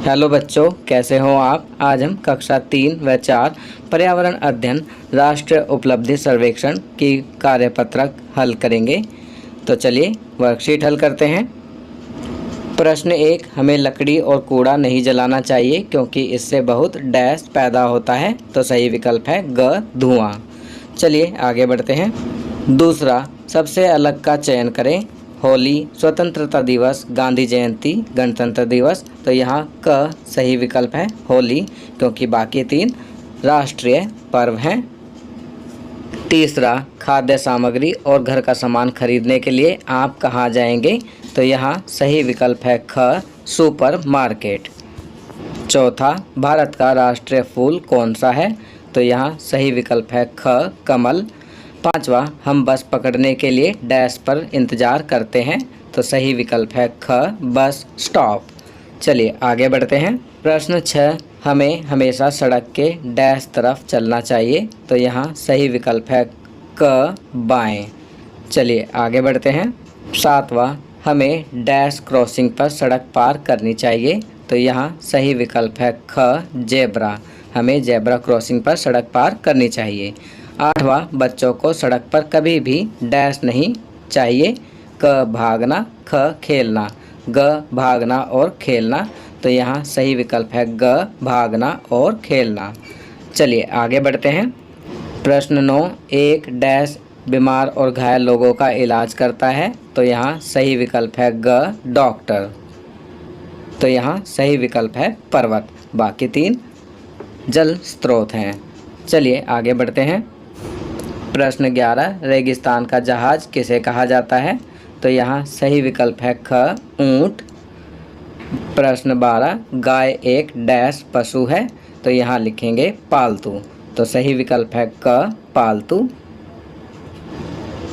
Hello बच्चों, कैसे हो आप। आज हम कक्षा 3 व 4 पर्यावरण अध्ययन राष्ट्रीय उपलब्धि सर्वेक्षण की कार्यपत्रक हल करेंगे। तो चलिए वर्कशीट हल करते हैं। प्रश्न 1, हमें लकड़ी और कूड़ा नहीं जलाना चाहिए क्योंकि इससे बहुत डैश पैदा होता है। तो सही विकल्प है ग, धुआं। चलिए आगे बढ़ते हैं। दूसरा, सबसे अलग का चयन करें। होली, स्वतंत्रता दिवस, गांधी जयंती, गणतंत्र दिवस। तो यहाँ क सही विकल्प है होली, क्योंकि बाकी 3 राष्ट्रीय पर्व हैं। तीसरा, खाद्य सामग्री और घर का सामान खरीदने के लिए आप कहाँ जाएंगे। तो यहाँ सही विकल्प है ख, सुपर मार्केट। चौथा, भारत का राष्ट्रीय फूल कौन सा है। तो यहाँ सही विकल्प है ख, कमल। पांचवा, हम बस पकड़ने के लिए डैश पर इंतज़ार करते हैं। तो सही विकल्प है ख, बस स्टॉप। चलिए आगे बढ़ते हैं। प्रश्न 6, हमें हमेशा सड़क के डैश तरफ चलना चाहिए। तो यहाँ सही विकल्प है क, बाएं। चलिए आगे बढ़ते हैं। सातवां, हमें डैश क्रॉसिंग पर सड़क पार करनी चाहिए। तो यहाँ सही विकल्प है ख, जेब्रा। हमें जेब्रा क्रॉसिंग पर सड़क पार करनी चाहिए। आठवां, बच्चों को सड़क पर कभी भी डैश नहीं चाहिए। क, भागना, ख, खेलना, ग, भागना और खेलना। तो यहाँ सही विकल्प है ग, भागना और खेलना। चलिए आगे बढ़ते हैं। प्रश्न 9, एक डैश बीमार और घायल लोगों का इलाज करता है। तो यहाँ सही विकल्प है ग, डॉक्टर। तो यहाँ सही विकल्प है पर्वत। बाकी 3 जल स्रोत हैं। चलिए आगे बढ़ते हैं। प्रश्न 11, रेगिस्तान का जहाज किसे कहा जाता है। तो यहाँ सही विकल्प है ख, ऊंट। प्रश्न 12, गाय एक डैश पशु है। तो यहाँ लिखेंगे पालतू। तो सही विकल्प है क, पालतू।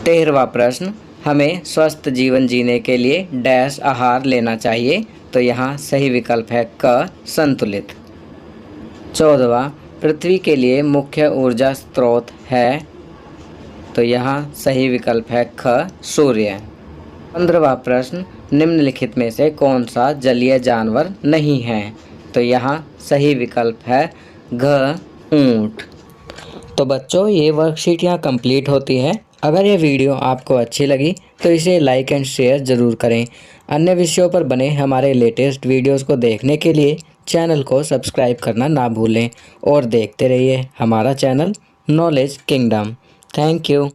13वां प्रश्न, हमें स्वस्थ जीवन जीने के लिए डैश आहार लेना चाहिए। तो यहाँ सही विकल्प है क, संतुलित। 14वां, पृथ्वी के लिए मुख्य ऊर्जा स्रोत है। तो यहाँ सही विकल्प है ख, सूर्य। 15वां प्रश्न, निम्नलिखित में से कौन सा जलीय जानवर नहीं है। तो यहाँ सही विकल्प है घ, ऊंट। तो बच्चों, ये वर्कशीट यहाँ कंप्लीट होती है। अगर ये वीडियो आपको अच्छी लगी तो इसे लाइक एंड शेयर ज़रूर करें। अन्य विषयों पर बने हमारे लेटेस्ट वीडियोस को देखने के लिए चैनल को सब्सक्राइब करना ना भूलें और देखते रहिए हमारा channel knowledge kingdom. Thank you.